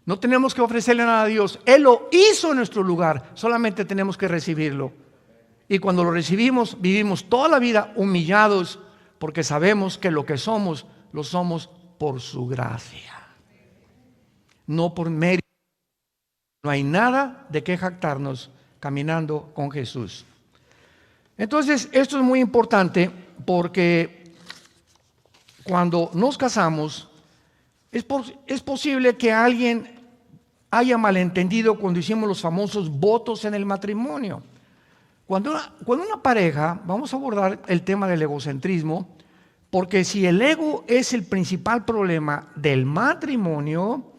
[SPEAKER 1] No tenemos que ofrecerle nada a Dios, Él lo hizo en nuestro lugar, solamente tenemos que recibirlo. Y cuando lo recibimos, vivimos toda la vida humillados, porque sabemos que lo que somos, lo somos por su gracia, no por mérito. No hay nada de qué jactarnos caminando con Jesús. Entonces, esto es muy importante porque cuando nos casamos, es posible que alguien haya malentendido cuando hicimos los famosos votos en el matrimonio. Cuando una pareja, vamos a abordar el tema del egocentrismo, porque si el ego es el principal problema del matrimonio,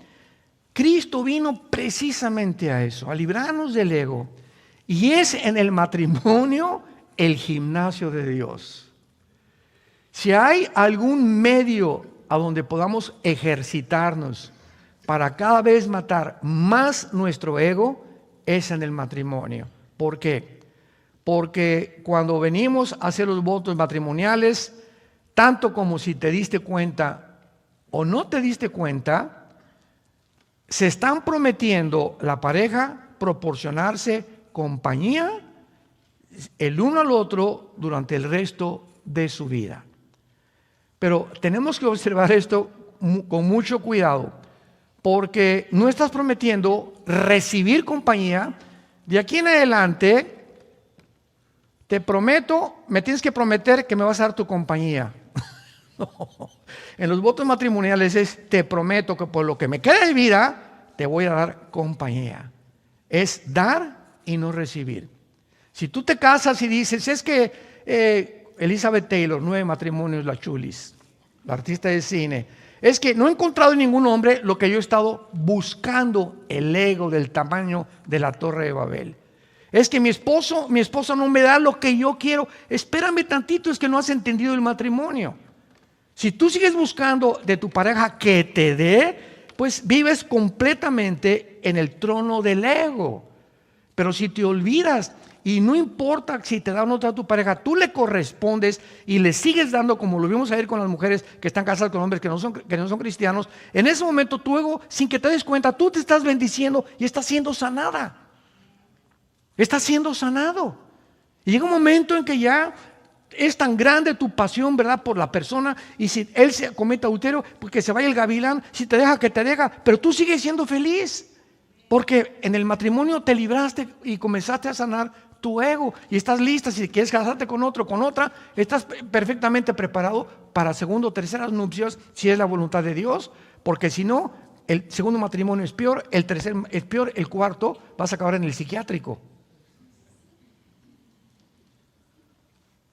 [SPEAKER 1] Cristo vino precisamente a eso, a librarnos del ego. Y es en el matrimonio el gimnasio de Dios. Si hay algún medio a donde podamos ejercitarnos para cada vez matar más nuestro ego, es en el matrimonio. ¿Por qué? Porque cuando venimos a hacer los votos matrimoniales, tanto como si te diste cuenta o no te diste cuenta, se están prometiendo la pareja proporcionarse compañía el uno al otro durante el resto de su vida. Pero tenemos que observar esto con mucho cuidado, porque no estás prometiendo recibir compañía. De aquí en adelante, te prometo, me tienes que prometer que me vas a dar tu compañía. No. En los votos matrimoniales es, te prometo que por lo que me queda de vida, te voy a dar compañía. Es dar y no recibir. Si tú te casas y dices, es que Elizabeth Taylor, 9 matrimonios, la Chulis, la artista de cine, es que no he encontrado en ningún hombre lo que yo he estado buscando, el ego del tamaño de la Torre de Babel. Es que mi esposa no me da lo que yo quiero. Espérame tantito, es que no has entendido el matrimonio. Si tú sigues buscando de tu pareja que te dé, pues vives completamente en el trono del ego. Pero si te olvidas, y no importa si te da o no te da tu pareja, tú le correspondes y le sigues dando, como lo vimos ayer con las mujeres que están casadas con hombres que no son cristianos. En ese momento tu ego, sin que te des cuenta, tú te estás bendiciendo y estás siendo sanada. Estás siendo sanado. Y llega un momento en que ya es tan grande tu pasión, ¿verdad?, por la persona, y si él se comete adulterio, pues que se vaya el gavilán, si te deja, que te deja, pero tú sigues siendo feliz, porque en el matrimonio te libraste y comenzaste a sanar tu ego, y estás lista. Si quieres casarte con otro, con otra, estás perfectamente preparado para segundo o terceras nupcias, si es la voluntad de Dios, porque si no, el segundo matrimonio es peor, el tercer es peor, el cuarto vas a acabar en el psiquiátrico.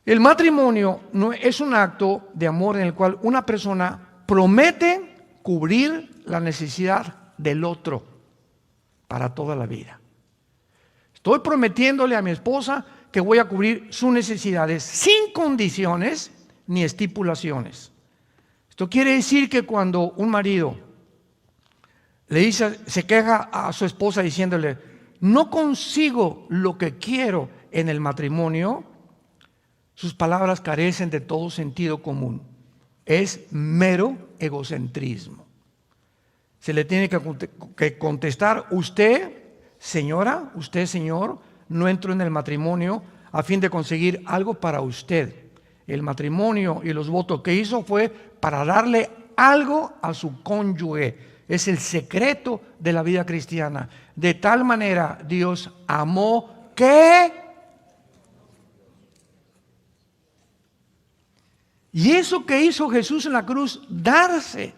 [SPEAKER 1] El matrimonio no es un acto de amor en el cual una persona promete cubrir la necesidad del otro para toda la vida. Estoy prometiéndole a mi esposa que voy a cubrir sus necesidades sin condiciones ni estipulaciones. Esto quiere decir que cuando un marido le dice, se queja a su esposa diciéndole, no consigo lo que quiero en el matrimonio, sus palabras carecen de todo sentido común. Es mero egocentrismo. Se le tiene que contestar, usted, señora, usted, señor, no entró en el matrimonio a fin de conseguir algo para usted. El matrimonio y los votos que hizo fue para darle algo a su cónyuge. Es el secreto de la vida cristiana. De tal manera Dios amó que... Y eso que hizo Jesús en la cruz, darse.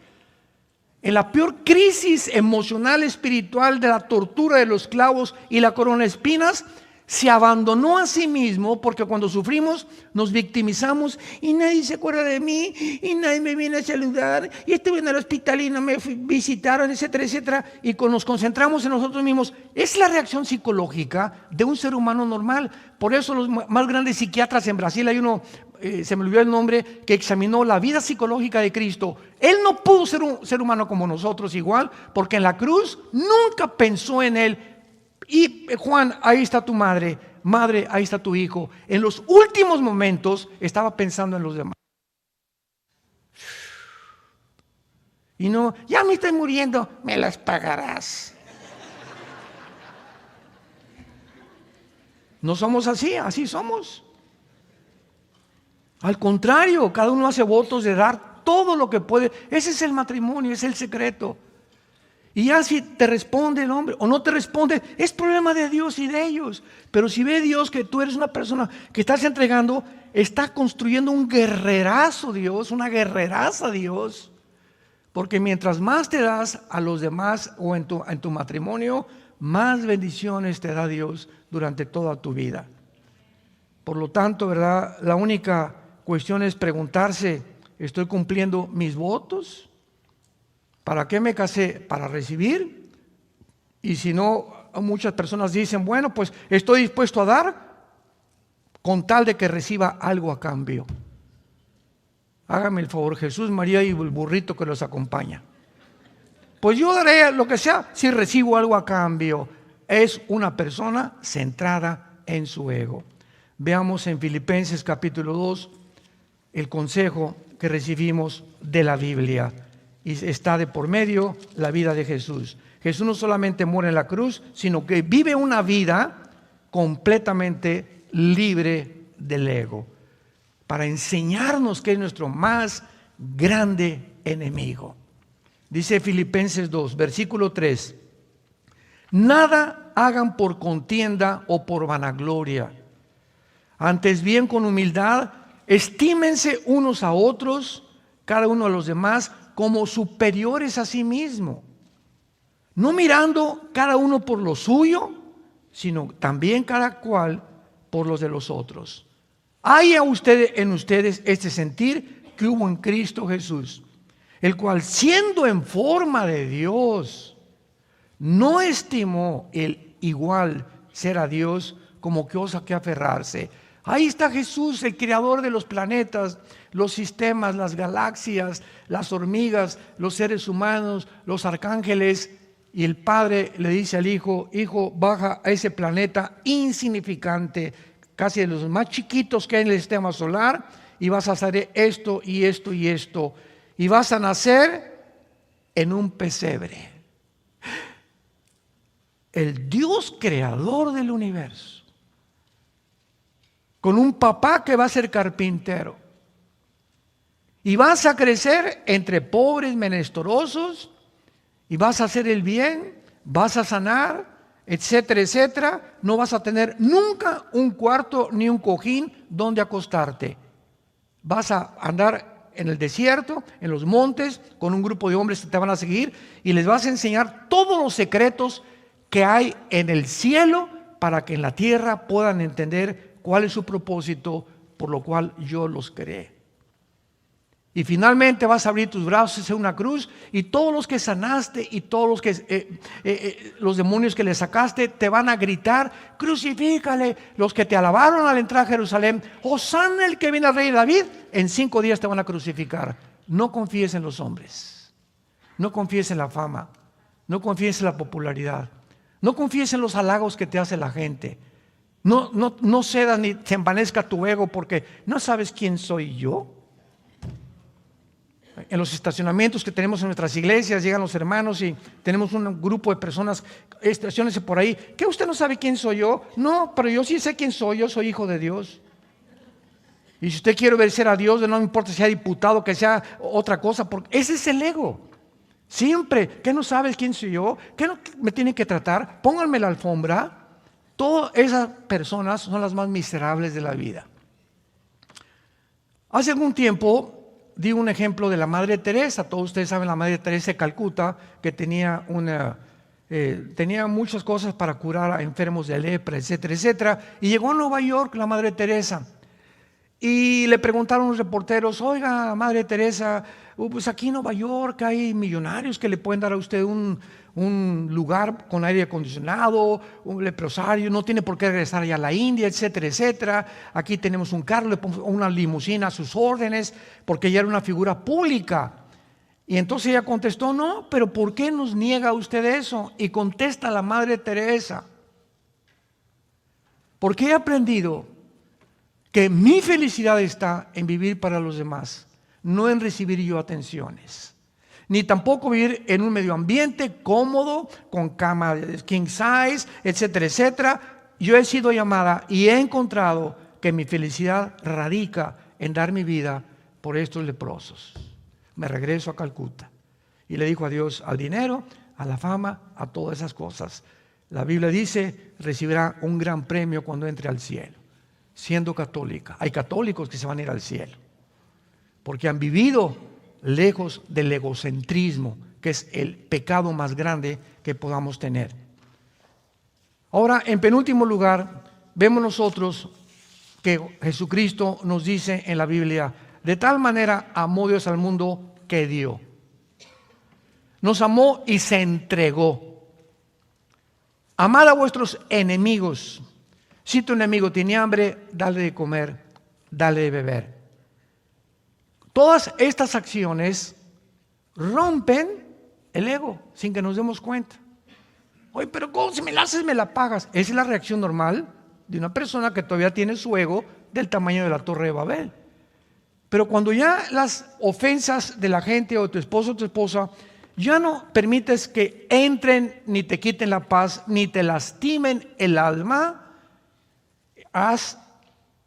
[SPEAKER 1] en la peor crisis emocional, espiritual de la tortura de los clavos y la corona de espinas, se abandonó a sí mismo, porque cuando sufrimos nos victimizamos y nadie se acuerda de mí y nadie me viene a saludar y estuve en el hospital y no me visitaron, etcétera, etcétera, y nos concentramos en nosotros mismos. Es la reacción psicológica de un ser humano normal. Por eso los más grandes psiquiatras en Brasil, hay uno, se me olvidó el nombre, que examinó la vida psicológica de Cristo. Él no pudo ser un ser humano como nosotros igual, porque en la cruz nunca pensó en él. Y Juan, ahí está tu madre, madre, ahí está tu hijo. En los últimos momentos estaba pensando en los demás. Y no, ya me estoy muriendo, me las pagarás. No somos así, así somos. Al contrario, cada uno hace votos de dar todo lo que puede. Ese es el matrimonio, es el secreto. Y ya si te responde el hombre o no te responde, es problema de Dios y de ellos. Pero si ve Dios que tú eres una persona que estás entregando, está construyendo un guerrerazo Dios, una guerreraza Dios. Porque mientras más te das a los demás o en tu matrimonio, más bendiciones te da Dios durante toda tu vida. Por lo tanto, ¿verdad? La única cuestión es preguntarse, ¿estoy cumpliendo mis votos? ¿Para qué me casé? ¿Para recibir? Y si no, muchas personas dicen, bueno, pues estoy dispuesto a dar con tal de que reciba algo a cambio. Hágame el favor, Jesús, María y el burrito que los acompaña. Pues yo daré lo que sea si recibo algo a cambio. Es una persona centrada en su ego. Veamos en Filipenses capítulo 2 el consejo que recibimos de la Biblia. Y está de por medio la vida de Jesús. Jesús no solamente muere en la cruz, sino que vive una vida completamente libre del ego, para enseñarnos que es nuestro más grande enemigo. Dice Filipenses 2, versículo 3: nada hagan por contienda o por vanagloria, antes bien con humildad estímense unos a otros, cada uno a los demás, como superiores a sí mismo, no mirando cada uno por lo suyo, sino también cada cual por los de los otros. Hay en ustedes este sentir que hubo en Cristo Jesús, el cual, siendo en forma de Dios, no estimó el igual ser a Dios como cosa que aferrarse. Ahí está Jesús, el creador de los planetas, los sistemas, las galaxias, las hormigas, los seres humanos, los arcángeles. Y el Padre le dice al Hijo: Hijo, baja a ese planeta insignificante, casi de los más chiquitos que hay en el sistema solar, y vas a hacer esto y esto y esto. Y vas a nacer en un pesebre. El Dios creador del universo, con un papá que va a ser carpintero. Y vas a crecer entre pobres, menesterosos, y vas a hacer el bien, vas a sanar, etcétera, etcétera. No vas a tener nunca un cuarto ni un cojín donde acostarte. Vas a andar en el desierto, en los montes, con un grupo de hombres que te van a seguir, y les vas a enseñar todos los secretos que hay en el cielo, para que en la tierra puedan entender cuál es su propósito, por lo cual yo los creé. Y finalmente vas a abrir tus brazos en una cruz, y todos los que sanaste y todos los que los demonios que le sacaste te van a gritar: crucifícale. Los que te alabaron al entrar a Jerusalén: Hosana el que viene al rey David, en 5 días te van a crucificar. No confíes en los hombres, no confíes en la fama, no confíes en la popularidad, no confíes en los halagos que te hace la gente. No cedas ni se envanezca tu ego, porque no sabes quién soy yo. En los estacionamientos que tenemos en nuestras iglesias llegan los hermanos y tenemos un grupo de personas: estaciónese por ahí. ¿Qué, usted no sabe quién soy yo? No, pero yo sí sé quién soy. Yo soy hijo de Dios. Y si usted quiere obedecer a Dios, no me importa si sea diputado, que sea otra cosa, porque ese es el ego. Siempre, ¿qué no sabes quién soy yo? ¿Qué no me tienen que tratar? Pónganme la alfombra. Todas esas personas son las más miserables de la vida. Hace algún tiempo di un ejemplo de la Madre Teresa. Todos ustedes saben la Madre Teresa de Calcuta, que tenía muchas cosas para curar a enfermos de lepra, etcétera, etcétera. Y llegó a Nueva York la Madre Teresa. Y le preguntaron los reporteros: oiga, Madre Teresa, pues aquí en Nueva York hay millonarios que le pueden dar a usted un lugar con aire acondicionado, un leprosario, no tiene por qué regresar allá a la India, etcétera, etcétera. Aquí tenemos un carro, le ponemos una limusina a sus órdenes, porque ella era una figura pública. Y entonces ella contestó: no, pero ¿por qué nos niega usted eso? Y contesta la Madre Teresa: porque he aprendido que mi felicidad está en vivir para los demás, no en recibir yo atenciones, ni tampoco vivir en un medio ambiente cómodo, con cama king size, etcétera, etcétera. Yo he sido llamada y he encontrado que mi felicidad radica en dar mi vida por estos leprosos. Me regreso a Calcuta. Y le dijo adiós al dinero, a la fama, a todas esas cosas. La Biblia dice: recibirá un gran premio cuando entre al cielo, siendo católica. Hay católicos que se van a ir al cielo porque han vivido lejos del egocentrismo, que es el pecado más grande que podamos tener. Ahora, en penúltimo lugar, vemos nosotros que Jesucristo nos dice en la Biblia: de tal manera amó Dios al mundo que dio. Nos amó y se entregó. Amad a vuestros enemigos. Si tu enemigo tiene hambre, dale de comer, dale de beber. Todas estas acciones rompen el ego sin que nos demos cuenta. Oye, pero ¿cómo? Si me la haces, me la pagas. Esa es la reacción normal de una persona que todavía tiene su ego del tamaño de la Torre de Babel. Pero cuando ya las ofensas de la gente, o tu esposo o tu esposa, ya no permites que entren, ni te quiten la paz, ni te lastimen el alma, has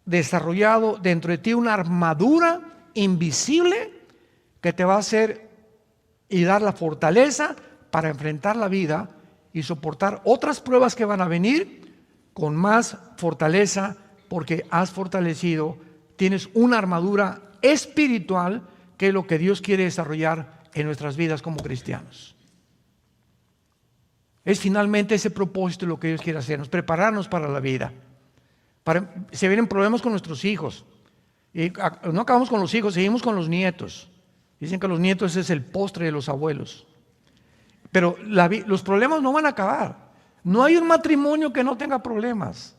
[SPEAKER 1] desarrollado dentro de ti una armadura invisible que te va a hacer y dar la fortaleza para enfrentar la vida y soportar otras pruebas que van a venir con más fortaleza, porque has fortalecido, tienes una armadura espiritual, que es lo que Dios quiere desarrollar en nuestras vidas como cristianos. Es finalmente ese propósito lo que Dios quiere hacernos, prepararnos para la vida. Se vienen problemas con nuestros hijos. Y no acabamos con los hijos, seguimos con los nietos. Dicen que los nietos es el postre de los abuelos. Pero los problemas no van a acabar. No hay un matrimonio que no tenga problemas.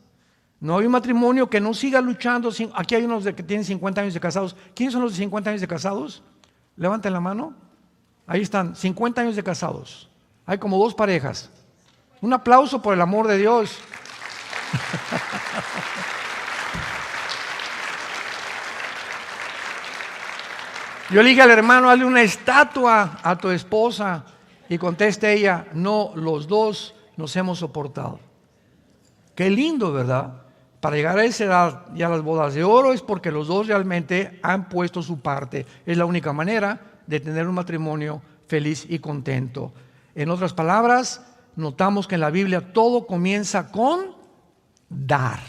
[SPEAKER 1] No hay un matrimonio que no siga luchando. Aquí hay unos que tienen 50 años de casados. ¿Quiénes son los de 50 años de casados? Levanten la mano. Ahí están, 50 años de casados. Hay como 2 parejas. Un aplauso por el amor de Dios. Yo le dije al hermano: hazle una estatua a tu esposa. Y contesta ella: no, los dos nos hemos soportado. Qué lindo, ¿verdad? Para llegar a esa edad, ya las bodas de oro, es porque los dos realmente han puesto su parte. Es la única manera de tener un matrimonio feliz y contento. En otras palabras, notamos que en la Biblia todo comienza con dar.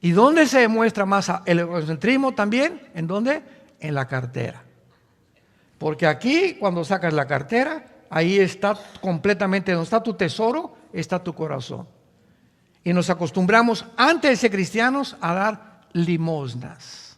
[SPEAKER 1] ¿Y dónde se demuestra más el egocentrismo también? ¿En dónde? En la cartera. Porque aquí, cuando sacas la cartera, ahí está completamente, donde está tu tesoro, está tu corazón. Y nos acostumbramos, antes de ser cristianos, a dar limosnas.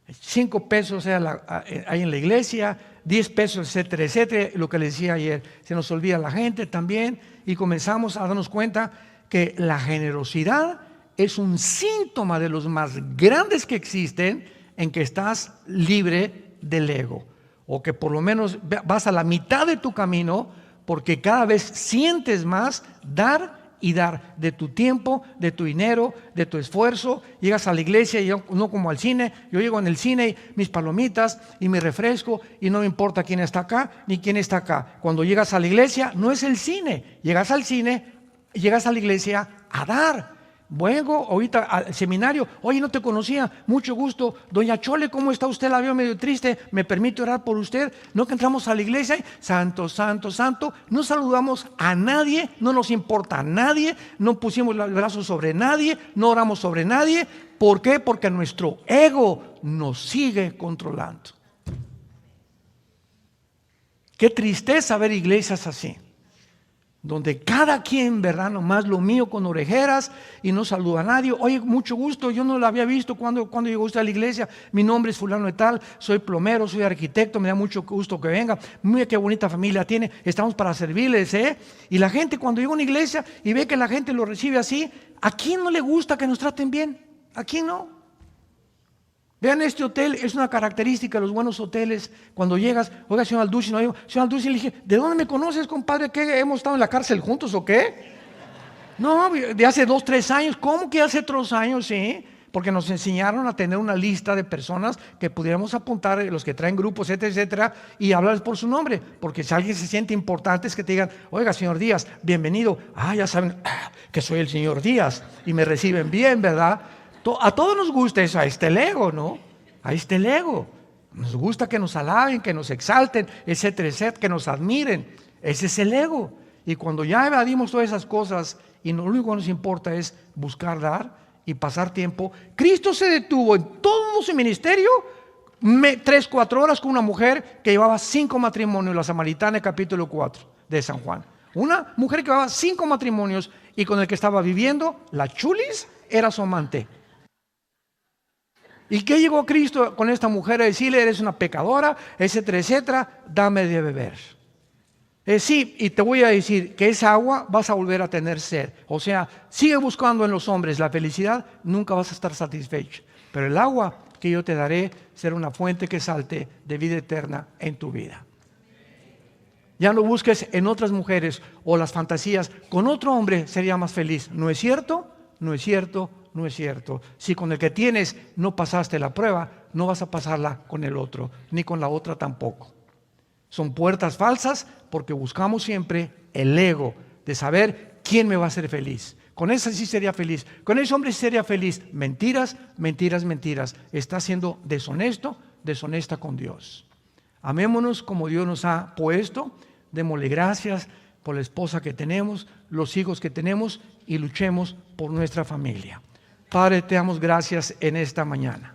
[SPEAKER 1] 5 pesos ahí en la iglesia, 10 pesos, etcétera, etcétera. Lo que les decía ayer, se nos olvida la gente también, y comenzamos a darnos cuenta que la generosidad es un síntoma de los más grandes que existen, en que estás libre del ego, o que por lo menos vas a la mitad de tu camino, porque cada vez sientes más dar y dar de tu tiempo, de tu dinero, de tu esfuerzo. Llegas a la iglesia y no como al cine. Yo llego en el cine, mis palomitas y mi refresco, y no me importa quién está acá ni quién está acá. Cuando llegas a la iglesia, no es el cine. Llegas al cine, llegas a la iglesia a dar. Vengo ahorita al seminario: oye, no te conocía, mucho gusto, doña Chole, ¿cómo está usted? La veo medio triste, ¿me permite orar por usted? No, que entramos a la iglesia, santo, santo, santo, no saludamos a nadie, no nos importa a nadie, no pusimos los brazos sobre nadie, no oramos sobre nadie. ¿Por qué? Porque nuestro ego nos sigue controlando. Qué tristeza ver iglesias así, donde cada quien, ¿verdad? Nomás lo mío con orejeras y no saluda a nadie. Oye, mucho gusto, yo no lo había visto cuando llegó usted a la iglesia. Mi nombre es fulano de tal, soy plomero, soy arquitecto, me da mucho gusto que venga. Mira qué bonita familia tiene, estamos para servirles, ¿eh? Y la gente cuando llega a una iglesia y ve que la gente lo recibe así, ¿a quién no le gusta que nos traten bien? ¿A quién no? Vean, este hotel es una característica de los buenos hoteles. Cuando llegas, oiga, señor Alducin, no, señor Alducin, le dije, ¿de dónde me conoces, compadre? ¿Qué, hemos estado en la cárcel juntos o qué? No, de hace 2, 3 años. ¿Cómo que hace 3 años? Sí, porque nos enseñaron a tener una lista de personas que pudiéramos apuntar, los que traen grupos, etcétera, etcétera, y hablarles por su nombre. Porque si alguien se siente importante es que te digan, oiga, señor Díaz, bienvenido. Ya saben que soy el señor Díaz y me reciben bien, ¿verdad? A todos nos gusta eso, ahí está el ego, ¿no? Ahí está el ego. Nos gusta que nos alaben, que nos exalten, etcétera, etcétera, que nos admiren. Ese es el ego. Y cuando ya evadimos todas esas cosas y lo único que nos importa es buscar dar y pasar tiempo, Cristo se detuvo en todo su ministerio 3, 4 horas con una mujer que llevaba 5 matrimonios, la samaritana, capítulo 4 de San Juan. Una mujer que llevaba 5 matrimonios y con el que estaba viviendo, la chulis, era su amante. ¿Y qué llegó Cristo con esta mujer a decirle? Eres una pecadora, etcétera, etcétera, dame de beber. Sí, y te voy a decir que esa agua vas a volver a tener sed. O sea, sigue buscando en los hombres la felicidad, nunca vas a estar satisfecho. Pero el agua que yo te daré será una fuente que salte de vida eterna en tu vida. Ya no busques en otras mujeres o las fantasías. Con otro hombre sería más feliz. ¿No es cierto? No es cierto. No es cierto. Si con el que tienes no pasaste la prueba, no vas a pasarla con el otro, ni con la otra tampoco. Son puertas falsas porque buscamos siempre el ego de saber quién me va a hacer feliz. Con ese sí sería feliz, con ese hombre sí sería feliz. Mentiras, mentiras, mentiras. Está siendo deshonesto, deshonesta con Dios. Amémonos como Dios nos ha puesto. Démosle gracias por la esposa que tenemos, los hijos que tenemos y luchemos por nuestra familia. Padre, te damos gracias en esta mañana.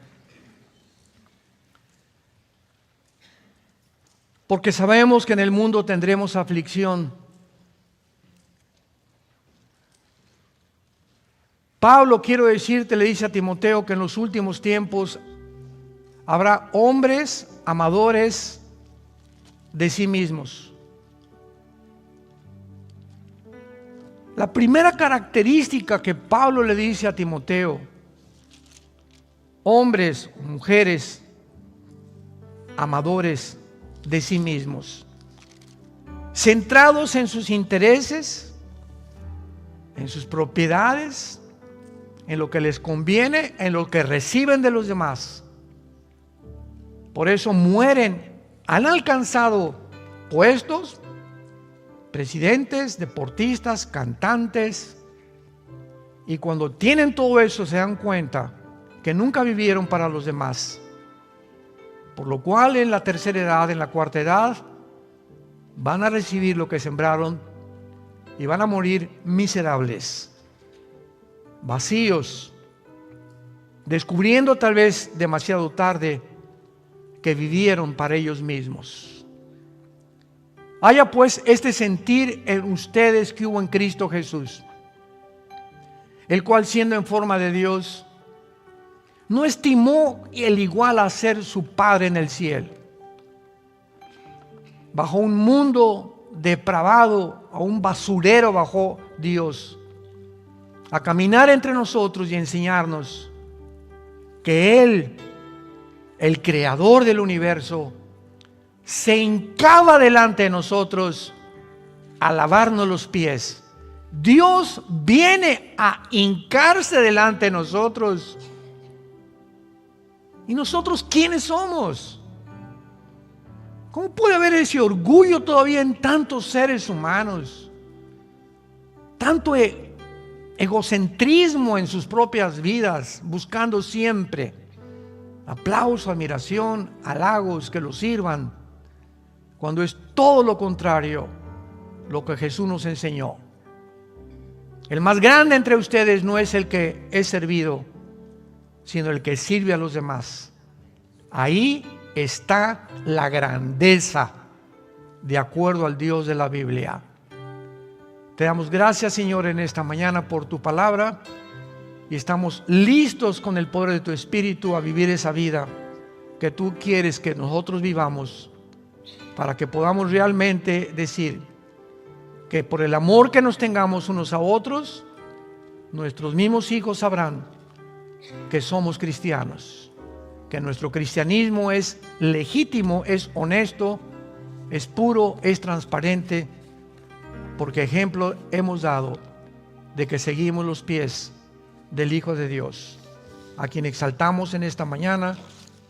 [SPEAKER 1] Porque sabemos que en el mundo tendremos aflicción. Pablo, quiero decirte, le dice a Timoteo que en los últimos tiempos habrá hombres amadores de sí mismos. La primera característica que Pablo le dice a Timoteo, hombres, mujeres, amadores de sí mismos, centrados en sus intereses, en sus propiedades, en lo que les conviene, en lo que reciben de los demás. Por eso mueren, han alcanzado puestos, presidentes, deportistas, cantantes, y cuando tienen todo eso se dan cuenta que nunca vivieron para los demás. Por lo cual en la tercera edad, en la cuarta edad, van a recibir lo que sembraron y van a morir miserables, vacíos, descubriendo tal vez demasiado tarde que vivieron para ellos mismos. Haya pues este sentir en ustedes que hubo en Cristo Jesús, el cual siendo en forma de Dios, no estimó el igual a ser su Padre en el cielo. Bajo un mundo depravado, a un basurero bajó Dios a caminar entre nosotros y enseñarnos que Él, el creador del universo, se hincaba delante de nosotros a lavarnos los pies. Dios viene a hincarse delante de nosotros. ¿Y nosotros quiénes somos? ¿Cómo puede haber ese orgullo todavía en tantos seres humanos? Tanto egocentrismo en sus propias vidas, buscando siempre aplauso, admiración, halagos que los sirvan, cuando es todo lo contrario lo que Jesús nos enseñó. El más grande entre ustedes no es el que es servido, sino el que sirve a los demás. Ahí está la grandeza, de acuerdo al Dios de la Biblia. Te damos gracias, Señor, en esta mañana por tu palabra, y estamos listos con el poder de tu Espíritu a vivir esa vida que tú quieres que nosotros vivamos, para que podamos realmente decir que por el amor que nos tengamos unos a otros, nuestros mismos hijos sabrán que somos cristianos, que nuestro cristianismo es legítimo, es honesto, es puro, es transparente, porque ejemplo hemos dado de que seguimos los pies del Hijo de Dios, a quien exaltamos en esta mañana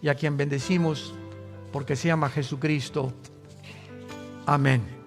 [SPEAKER 1] y a quien bendecimos porque se llama Jesucristo. Amén.